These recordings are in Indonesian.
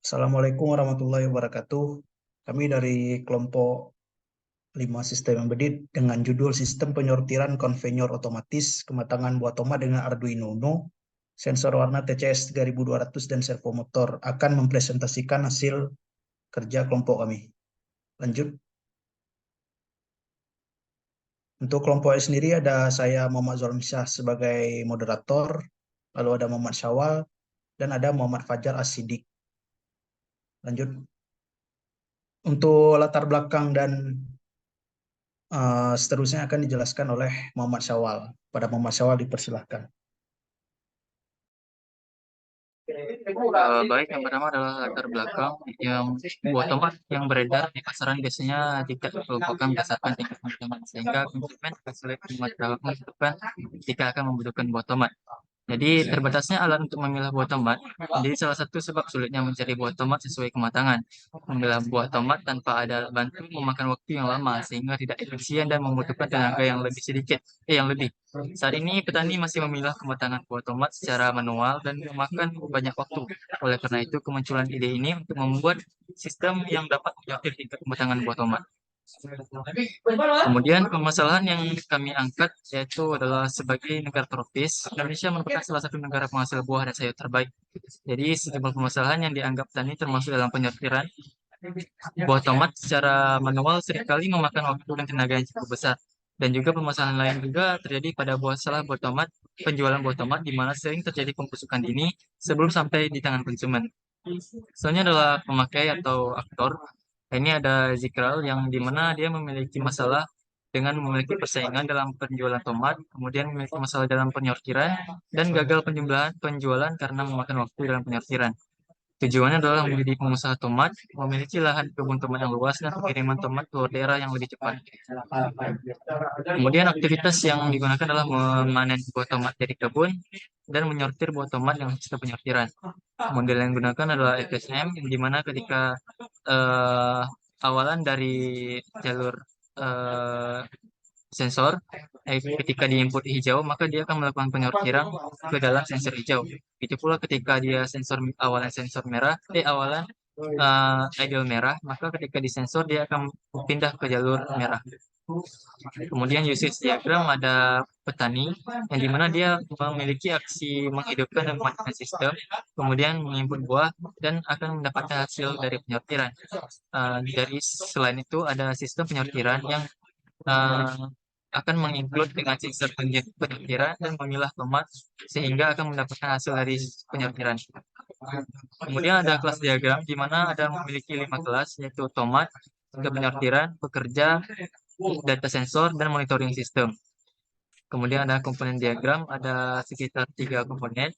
Assalamualaikum warahmatullahi wabarakatuh. Kami dari kelompok 5 sistem embedded dengan judul Sistem Penyortiran Konveyor Otomatis Kematangan Buah Tomat dengan Arduino Uno, sensor warna TCS 3200 dan servo motor akan mempresentasikan hasil kerja kelompok kami. Lanjut. Untuk kelompok sendiri ada saya Muhammad Zulmisyah sebagai moderator, lalu ada Muhammad Syawal, dan ada Muhammad Fajar As-Siddiq. Lanjut. Untuk latar belakang dan seterusnya akan dijelaskan oleh Muhammad Syawal. Pada Muhammad Syawal dipersilahkan. Baik, yang pertama adalah latar belakang yang buah tomat yang beredar di pasaran biasanya tidak dikelompokkan berdasarkan tingkat konsumen, sehingga konsumen akan sulit menentukan jika akan membutuhkan buah tomat. Jadi terbatasnya alat untuk memilah buah tomat menjadi salah satu sebab sulitnya mencari buah tomat sesuai kematangan. Memilah buah tomat tanpa ada alat bantu memakan waktu yang lama sehingga tidak efisien dan membutuhkan tenaga yang lebih sedikit, yang lebih. Saat ini petani masih memilah kematangan buah tomat secara manual dan memakan banyak waktu. Oleh karena itu kemunculan ide ini untuk membuat sistem yang dapat menyortir tingkat kematangan buah tomat. Kemudian permasalahan yang kami angkat yaitu adalah sebagai negara tropis, Indonesia merupakan salah satu negara penghasil buah dan sayur terbaik. Jadi sejumlah permasalahan yang dianggap tani termasuk dalam penyortiran buah tomat secara manual seringkali memakan waktu dan tenaga yang cukup besar. Dan juga permasalahan lain juga terjadi pada buah tomat, penjualan buah tomat di mana sering terjadi pembusukan dini sebelum sampai di tangan konsumen. Soalnya adalah pemakai atau aktor. Ini ada Zikral yang dimana dia memiliki masalah dengan memiliki persaingan dalam penjualan tomat, kemudian memiliki masalah dalam penyortiran, dan gagal penjualan karena memakan waktu dalam penyortiran. Tujuannya adalah menjadi pengusaha tomat, memiliki lahan kebun tomat yang luas, dan pengiriman tomat ke daerah yang lebih cepat. Kemudian aktivitas yang digunakan adalah memanen buah tomat dari kebun dan menyortir buah tomat yang sistem penyortiran. Model yang digunakan adalah FSM, di mana ketika eh, awalan dari jalur eh, sensor, ketika di input hijau, maka dia akan melakukan penyortiran ke dalam sensor hijau. Itu pula ketika dia awalan sensor merah, awalan idle merah, maka ketika disensor dia akan pindah ke jalur merah. Kemudian usage diagram ada petani yang dimana dia memiliki aksi menghidupkan dan mematikan sistem, kemudian menginput buah dan akan mendapatkan hasil dari penyortiran. Dari selain itu ada sistem penyortiran yang uh, akan menginclude dengan sistem penyortiran dan memilah tomat sehingga akan mendapatkan hasil dari penyortiran. Kemudian ada kelas diagram di mana ada memiliki 5 kelas yaitu tomat, penyortiran, pekerja, data sensor, dan monitoring system. Kemudian ada komponen diagram, ada sekitar 3 komponen.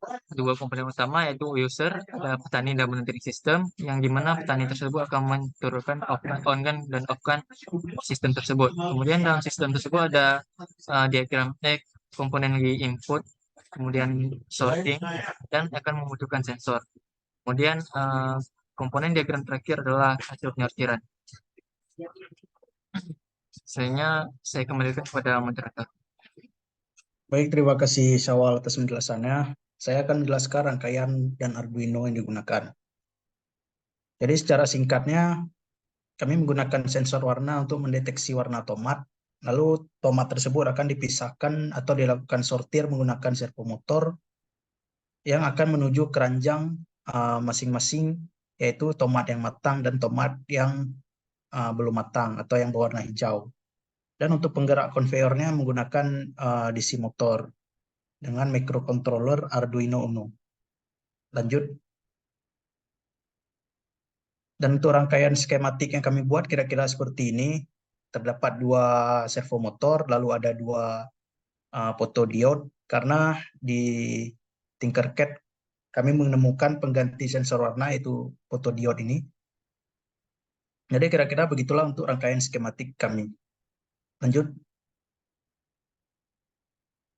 2 komponen utama yaitu user, ada petani dan monitoring system, yang dimana petani tersebut akan menurunkan on-kan dan off-kan sistem tersebut. Kemudian dalam sistem tersebut ada diagram komponen input, kemudian sorting, dan akan membutuhkan sensor. Kemudian komponen diagram terakhir adalah hasil penyortiran. Saya kembalikan kepada moderator. Baik, terima kasih Syawal atas penjelasannya. Saya akan menjelaskan rangkaian dan Arduino yang digunakan. Jadi secara singkatnya, kami menggunakan sensor warna untuk mendeteksi warna tomat. Lalu tomat tersebut akan dipisahkan atau dilakukan sortir menggunakan servo motor yang akan menuju keranjang masing-masing, yaitu tomat yang matang dan tomat yang belum matang atau yang berwarna hijau. Dan untuk penggerak konveyornya menggunakan DC motor dengan microcontroller Arduino Uno. Lanjut. Dan untuk rangkaian skematik yang kami buat kira-kira seperti ini. Terdapat 2 servo motor, lalu ada 2 photodiode, karena di Tinkercad kami menemukan pengganti sensor warna yaitu photodiode ini. Jadi kira-kira begitulah untuk rangkaian skematik kami. Lanjut.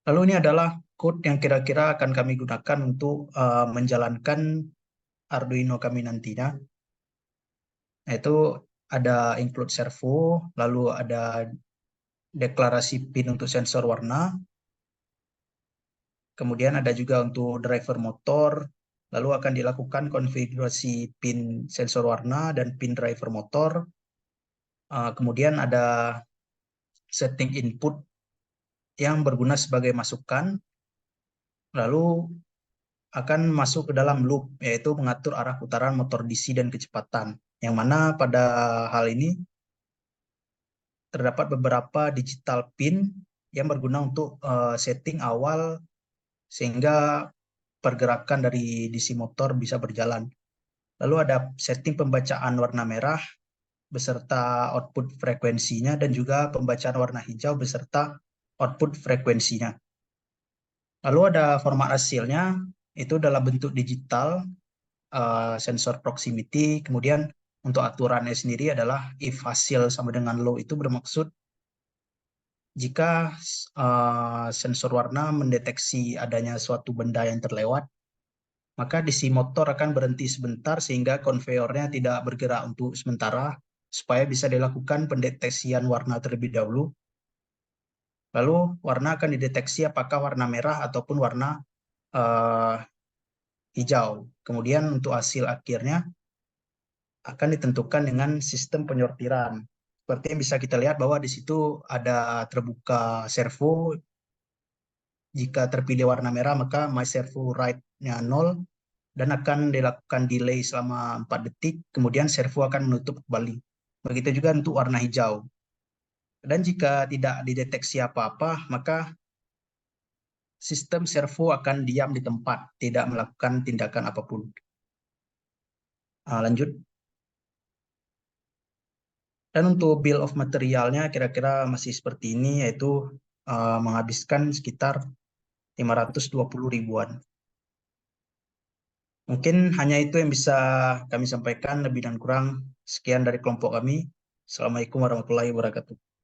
Lalu ini adalah code yang kira-kira akan kami gunakan untuk menjalankan Arduino kami nantinya. Yaitu ada include servo, lalu ada deklarasi pin untuk sensor warna. Kemudian ada juga untuk driver motor, Lalu akan dilakukan konfigurasi pin sensor warna dan pin driver motor. Kemudian ada setting input yang berguna sebagai masukan, lalu akan masuk ke dalam loop, yaitu mengatur arah putaran motor DC dan kecepatan. Yang mana pada hal ini terdapat beberapa digital pin yang berguna untuk setting awal sehingga pergerakan dari DC motor bisa berjalan. Lalu ada setting pembacaan warna merah beserta output frekuensinya dan juga pembacaan warna hijau beserta output frekuensinya. Lalu ada format hasilnya, itu dalam bentuk digital, sensor proximity. Kemudian untuk aturannya sendiri adalah if hasil sama dengan low, itu bermaksud jika sensor warna mendeteksi adanya suatu benda yang terlewat, maka DC motor akan berhenti sebentar sehingga konveyornya tidak bergerak untuk sementara supaya bisa dilakukan pendeteksian warna terlebih dahulu. Lalu warna akan dideteksi apakah warna merah ataupun warna uh, hijau. Kemudian untuk hasil akhirnya akan ditentukan dengan sistem penyortiran. Seperti yang bisa kita lihat bahwa di situ ada terbuka servo. Jika terpilih warna merah, maka my servo right-nya 0 dan akan dilakukan delay selama 4 detik. Kemudian servo akan menutup kembali. Begitu juga untuk warna hijau. Dan jika tidak dideteksi apa-apa, maka sistem servo akan diam di tempat, tidak melakukan tindakan apapun. Lanjut. Dan untuk bill of materialnya kira-kira masih seperti ini, yaitu menghabiskan sekitar 520 ribuan. Mungkin hanya itu yang bisa kami sampaikan, lebih dan kurang sekian dari kelompok kami. Assalamualaikum warahmatullahi wabarakatuh.